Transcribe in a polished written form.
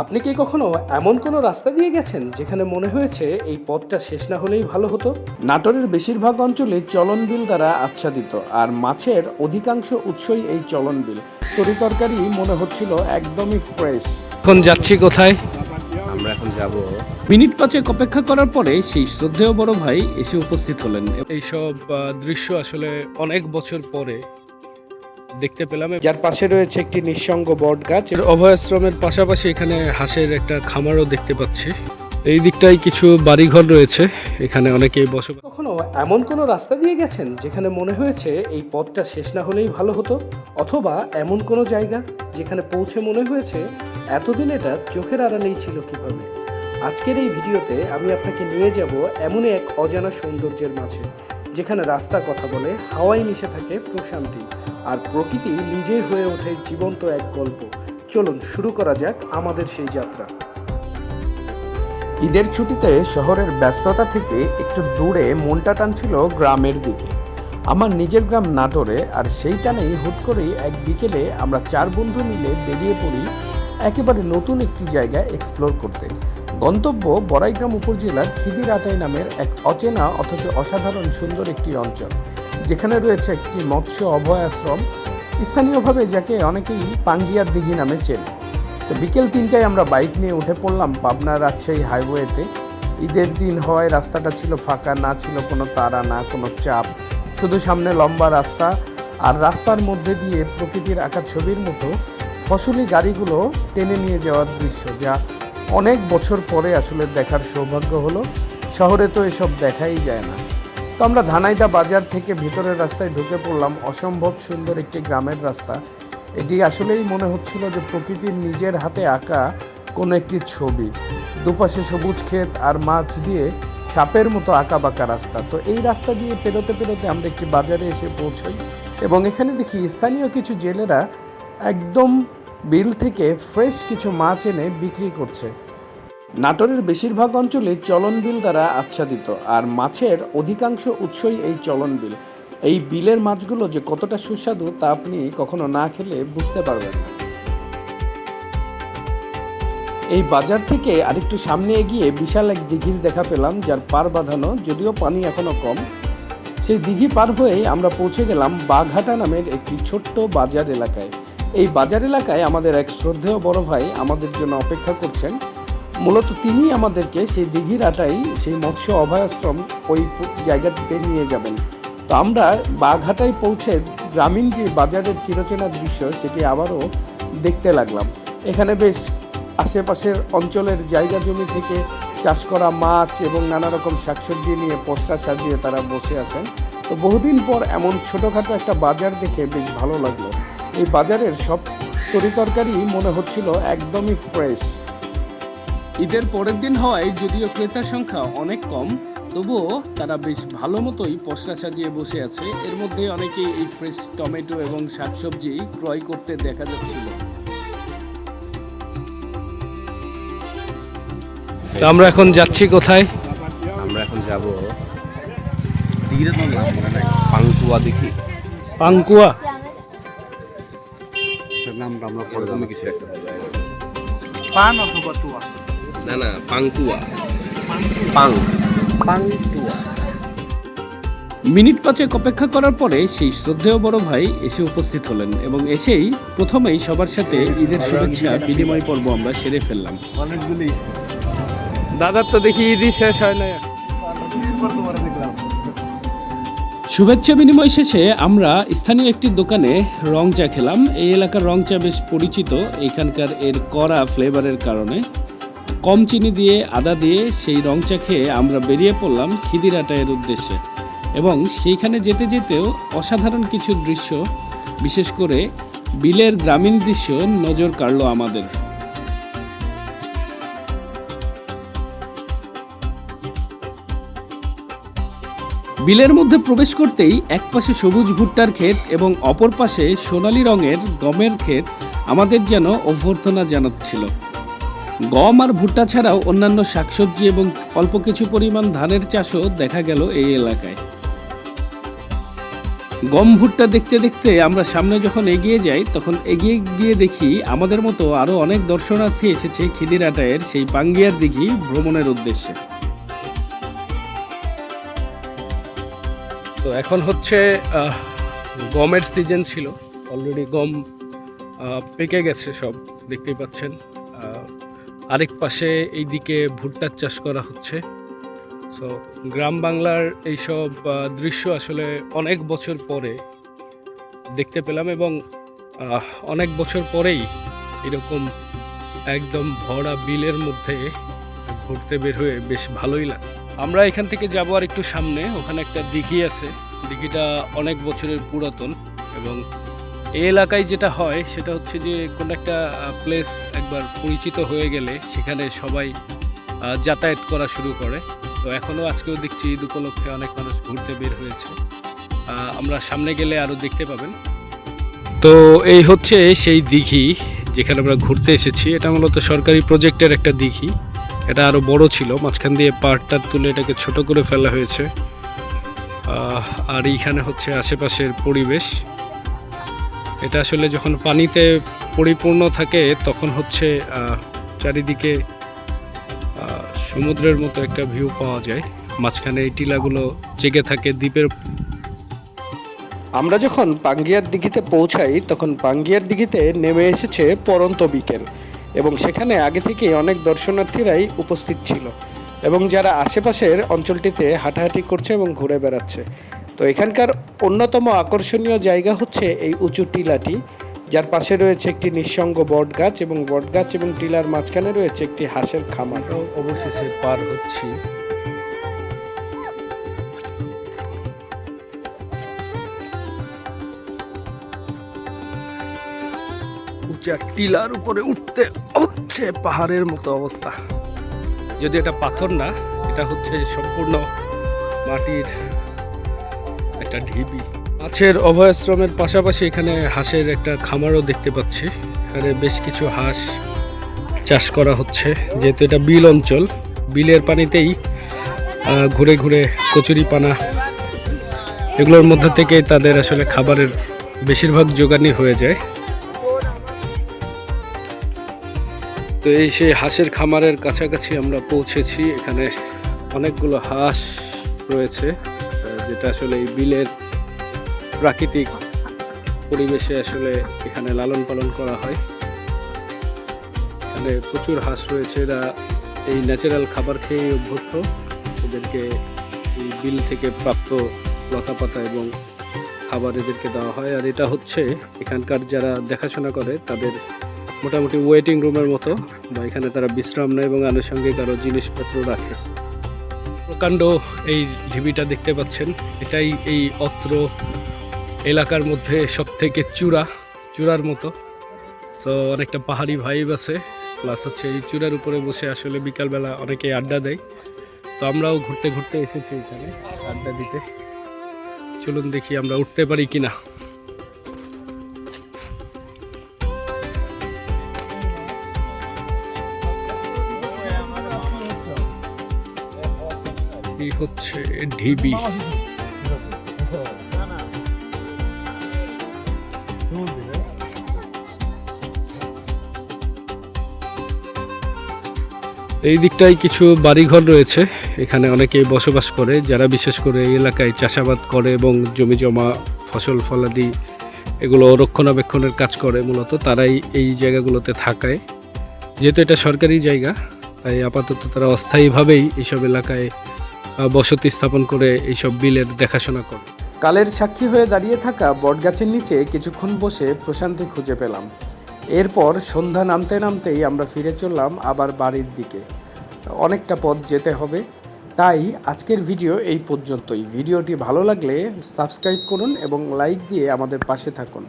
আপনি কি কখনো এমন কোনো রাস্তা দিয়ে গেছেন যেখানে মনে হয়েছে এই পথটা শেষ না হলেই ভালো হতো? নাটোরের বেশিরভাগ অঞ্চলে চলন বিল দ্বারা আচ্ছাদিত, আর মাছের অধিকাংশ উৎসই এই চলন বিল। তরিতরকারি মনে হচ্ছিল একদমই ফ্রেশ। এখন যাচ্ছি কোথায়? আমরা এখন যাব মিনিট পাঁচেক অপেক্ষা করার পরে সেই শ্রদ্ধেয় বড় ভাই এসে উপস্থিত হলেন। এইসব দৃশ্য আসলে অনেক বছর পরে দেখতে পেলাম, যার পাশে রয়েছে একটি নিঃসঙ্গ বট গাছ। অভয়াশ্রমের পাশাপাশি এখানে হাঁসের একটা খামারও দেখতে পাচ্ছি। এই দিকটায় কিছু বাড়িঘর রয়েছে, এখানে অনেকেই বসবাস। কখনো এমন কোনো রাস্তা দিয়ে গেছেন যেখানে মনে হয়েছে এই পথটা শেষ না হলেই ভালো হতো, অথবা এমন কোনো জায়গা যেখানে পৌঁছে মনে হয়েছে এতদিন এটা চোখের আড়ালেই ছিল কিভাবে? আজকের এই ভিডিওতে আমি আপনাকে নিয়ে যাব এমনই এক অজানা সৌন্দর্যের মাঝে, যেখানে রাস্তা কথা বলে, হাওয়ায় মিশে থাকে প্রশান্তি, আর প্রকৃতি নিজেই হয়ে ওঠে জীবন্ত এক গল্প। চলুন শুরু করা যাক আমাদের সেই যাত্রা। ঈদের ছুটিতে শহরের ব্যস্ততা থেকে একটু দূরে মনটা টানছিল গ্রামের দিকে। আমার নিজের গ্রাম নাটোরে, আর সেই টানেই হুট করেই এক বিকেলে আমরা 4 বন্ধু মিলে বেরিয়ে পড়ি একেবারে নতুন একটি জায়গা এক্সপ্লোর করতে। গন্তব্য বড়াইগ্রাম উপজেলার খিদিরআটাই নামের এক অচেনা অথচ অসাধারণ সুন্দর একটি অঞ্চল, যেখানে রয়েছে একটি মৎস্য অভয়াশ্রম, স্থানীয়ভাবে যাকে অনেকেই পাঙ্গিয়ার দিঘি নামে চেনে। তো বিকেল 3টায় আমরা বাইক নিয়ে উঠে পড়লাম পাবনা রাজশাহী হাইওয়েতে। ঈদের দিন হওয়ায় রাস্তাটা ছিল ফাঁকা, না ছিল কোনো তাড়া, না কোনো চাপ, শুধু সামনে লম্বা রাস্তা, আর রাস্তার মধ্যে দিয়ে প্রকৃতির আঁকা ছবির মতো ফসলি গাড়িগুলো টেনে নিয়ে যাওয়ার দৃশ্য, যা অনেক বছর পরে আসলে দেখার সৌভাগ্য হলো। শহরে তো এসব দেখাই যায় না। তো আমরা ধানাইদা বাজার থেকে ভিতরের রাস্তায় ঢুকে পড়লাম। অসম্ভব সুন্দর একটি গ্রামের রাস্তা। এটি আসলেই মনে হচ্ছিল যে প্রকৃতির নিজের হাতে আঁকা কোনো একটি ছবি। দুপাশে সবুজ ক্ষেত আর মাছ দিয়ে সাপের মতো আঁকা বাঁকা রাস্তা। তো এই রাস্তা দিয়ে পেরোতে পেরোতে আমরা একটি বাজারে এসে পৌঁছই, এবং এখানে দেখি স্থানীয় কিছু জেলেরা একদম বিল থেকে ফ্রেশ কিছু মাছ এনে বিক্রি করছে। নাটোরের বেশিরভাগ অঞ্চলে চলন বিল দ্বারা আচ্ছাদিত, আর মাছের অধিকাংশ উৎসই এই চলন বিল। এই বিলের মাছগুলো যে কতটা সুস্বাদু তা আপনি কখনো না খেলে বুঝতে পারবেন না। এই বাজার থেকে আরেকটু সামনে এগিয়ে বিশাল এক দিঘির দেখা পেলাম, যার পার বাঁধানো, যদিও পানি এখনো কম। সেই দিঘি পার হয়ে আমরা পৌঁছে গেলাম বাঘাটা নামের একটি ছোট্ট বাজার এলাকায়। এই বাজার এলাকায় আমাদের এক শ্রদ্ধেয় বড় ভাই আমাদের জন্য অপেক্ষা করছেন। মূলত তিনি আমাদেরকে সেই দিঘির আটাই, সেই মৎস্য অভয়াশ্রম, ওই জায়গাটিতে নিয়ে যাবেন। তো আমরা বাঘাটায় পৌঁছে গ্রামীণ যে বাজারের চিরচেনা দৃশ্য সেটি আবারও দেখতে লাগলাম। এখানে বেশ আশেপাশের অঞ্চলের জায়গা জমি থেকে চাষ করা মাছ এবং নানা রকম শাকসবজি নিয়ে পসরা সাজিয়ে তারা বসে আছেন। তো বহুদিন পর এমন ছোটোখাটো একটা বাজার দেখে বেশ ভালো লাগলো। এই বাজারের সব তরিতরকারি মনে হচ্ছিল একদমই ফ্রেশ। ঈদের পরের দিন হওয়ায় যদিও ক্রেতার সংখ্যা অনেক কম, তবুও তারা বেশ ভালো মতোই পসরা সাজিয়ে বসে আছে। এর মধ্যে অনেকেই এই ফ্রেশ টমেটো এবং শাকসবজি ক্রয় করতে দেখা যাচ্ছিল। তো আমরা এখন যাচ্ছি কোথায়? আমরা এখন যাব দিঘির নাম মনে নাই, পাঙ্কুয়া দিঘি। পাঙ্কুয়া নামটা আমরা পরে জানি কিছু একটা পান অথবা টুয়া। না পাঙ্কুয়া, পাঙ্কুয়া। মিনিট পাঁচেক অপেক্ষা করার পরে সেই শ্রদ্ধেয় বড় ভাই এসে উপস্থিত হলেন, এবং এসেই প্রথমেই সবার সাথে ঈদের শুভেচ্ছা বিনিময় পর্ব আমরা সেরে ফেললাম। অনেকগুলি দাদার তো দেখি ঈদই শেষ হয় না। শুভেচ্ছা বিনিময় শেষে আমরা স্থানীয় একটি দোকানে রং চা খেলাম। এই এলাকার রং চা বেশ পরিচিত এখানকার এর কড়া ফ্লেভারের কারণে। কম চিনি দিয়ে, আদা দিয়ে সেই রং চা খেয়ে আমরা বেরিয়ে পড়লাম খিদিরআটাইয়ের উদ্দেশ্যে, এবং সেইখানে যেতে যেতেও অসাধারণ কিছু দৃশ্য, বিশেষ করে বিলের গ্রামীণ দৃশ্য নজর কাড়ল আমাদের। বিলের মধ্যে প্রবেশ করতেই এক পাশে সবুজ ভুট্টার ক্ষেত এবং অপর পাশে সোনালী রঙের গমের ক্ষেত আমাদের যেন অভ্যর্থনা জানাচ্ছিল। গম আর ভুট্টা ছাড়াও অন্যান্য শাকসবজি এবং অল্প কিছু পরিমাণ ধানের চাষও দেখা গেল এই এলাকায়। গম ভুট্টা দেখতে দেখতে আমরা সামনে যখন এগিয়ে যাই তখন এগিয়ে গিয়ে দেখি আমাদের মতো আরও অনেক দর্শনার্থী এসেছে খিদিরহাটের সেই পাঙ্গিয়ার দিঘি ভ্রমণের উদ্দেশ্যে। তো এখন হচ্ছে গমের সিজন ছিল, অলরেডি গম পেকে গেছে সব, দেখতেই পাচ্ছেন। আরেক পাশে এইদিকে ভুট্টার চাষ করা হচ্ছে। সো গ্রাম বাংলার এইসব দৃশ্য আসলে অনেক বছর পরে দেখতে পেলাম, এবং অনেক বছর পরেই এরকম একদম ভরা বিলের মধ্যে ঘুরতে বের হয়ে বেশ ভালোই লাগে। আমরা এখান থেকে যাবো আর একটু সামনে, ওখানে একটা দিঘি আছে। দিঘিটা অনেক বছরের পুরাতন, এবং এই এলাকায় যেটা হয় সেটা হচ্ছে যে কোনো একটা প্লেস একবার পরিচিত হয়ে গেলে সেখানে সবাই যাতায়াত করা শুরু করে। তো এখনও আজকেও দেখছি ঈদ উপলক্ষে অনেক মানুষ ঘুরতে বের হয়েছে, আমরা সামনে গেলে আরও দেখতে পাবেন। তো এই হচ্ছে সেই দিঘি যেখানে আমরা ঘুরতে এসেছি। এটা মূলত সরকারি প্রজেক্টের একটা দিঘি, এটা আরও বড় ছিল, মাঝখান দিয়ে পাড়টা তুলে এটাকে ছোট করে ফেলা হয়েছে। আর এইখানে হচ্ছে আশেপাশের পরিবেশ। এটা আসলে যখন পানিতে পরিপূর্ণ থাকে তখন হচ্ছে চারিদিকে সমুদ্রের মতো একটা ভিউ পাওয়া যায়, মাঝখানে এই টিলাগুলো জেগে থাকে দ্বীপের। আমরা যখন পাঙ্গিয়ার দিঘিতে পৌঁছাই তখন পাঙ্গিয়ার দিঘিতে নেমে এসেছে পড়ন্ত বিকেল, এবং সেখানে আগে থেকেই অনেক দর্শনার্থীরাই উপস্থিত ছিল, এবং যারা আশেপাশের অঞ্চলটিতে হাঁটাহাঁটি করছে এবং ঘুরে বেড়াচ্ছে। তো এখানকার অন্যতম আকর্ষণীয় জায়গা হচ্ছে এই উঁচু টিলাটি, যার পাশে রয়েছে একটি নিঃসঙ্গ বটগাছ, এবং বটগাছ এবং টিলার মাঝখানে রয়েছে একটি হাঁসের খামার। অবশেষে পার হচ্ছি। উঁচা টিলার উপরে উঠতে হচ্ছে পাহাড়ের মতো অবস্থা। যদি এটা পাথর না, এটা হচ্ছে সম্পূর্ণ মাটির একটা ঢিবি। মাছের অভয়াশ্রমের পাশাপাশি এখানে হাঁসের একটা খামারও দেখতে পাচ্ছি। এখানে বেশ কিছু হাঁস চাষ করা হচ্ছে, যেহেতু এটা বিল অঞ্চল, বিলের পানিতেই ঘুরে ঘুরে কচুরিপানা এগুলোর মধ্যে থেকে তাদের আসলে খাবারের বেশিরভাগ জোগানই হয়ে যায়। তো এই সেই হাঁসের খামারের কাছাকাছি আমরা পৌঁছেছি। এখানে অনেকগুলো হাঁস রয়েছে, যেটা আসলে এই বিলের প্রাকৃতিক পরিবেশে আসলে এখানে লালন পালন করা হয়। এখানে প্রচুর হাঁস রয়েছে, এরা এই ন্যাচারাল খাবার খেয়ে অভ্যস্ত। এদেরকে এই বিল থেকে প্রাপ্ত লতাপাতা এবং খাবার এদেরকে দেওয়া হয়। আর এটা হচ্ছে এখানকার যারা দেখাশোনা করে তাদের মোটামুটি ওয়েটিং রুমের মতো, বা এখানে তারা বিশ্রাম নেয় এবং আনুষঙ্গিক আরও জিনিসপত্র রাখে। প্রকাণ্ড এই ঢিবিটা দেখতে পাচ্ছেন, এটাই এই অত্র এলাকার মধ্যে সবথেকে চূড়ার মতো। সো অনেকটা পাহাড়ি ভাইব আছে, প্লাস হচ্ছে এই চূড়ার উপরে বসে আসলে বিকালবেলা অনেকে আড্ডা দেয়। তো আমরাও ঘুরতে ঘুরতে এসেছি এখানে আড্ডা দিতে। চলুন দেখি আমরা উঠতে পারি কিনা। এই হচ্ছে ঢিবি। এই দিকটায় কিছু বাড়িঘর রয়েছে, এখানে অনেকেই বসবাস করে, যারা বিশেষ করে এই এলাকায় চাষাবাদ করে এবং জমি জমা ফসল ফলাদি এগুলো রক্ষণাবেক্ষণের কাজ করে। মূলত তারাই এই জায়গাগুলোতে থাকায়, যেহেতু এটা সরকারি জায়গা তাই আপাতত তারা অস্থায়ীভাবেই এইসব এলাকায় বসতি স্থাপন করে এইসব বিলের দেখাশোনা করে। কালের সাক্ষী হয়ে দাঁড়িয়ে থাকা বটগাছের নিচে কিছুক্ষণ বসে প্রশান্তি খুঁজে পেলাম। এরপর সন্ধ্যা নামতে নামতেই আমরা ফিরে চললাম আবার বাড়ির দিকে। অনেকটা পথ যেতে হবে, তাই আজকের ভিডিও এই পর্যন্তই। ভিডিওটি ভালো লাগলে সাবস্ক্রাইব করুন এবং লাইক দিয়ে আমাদের পাশে থাকুন।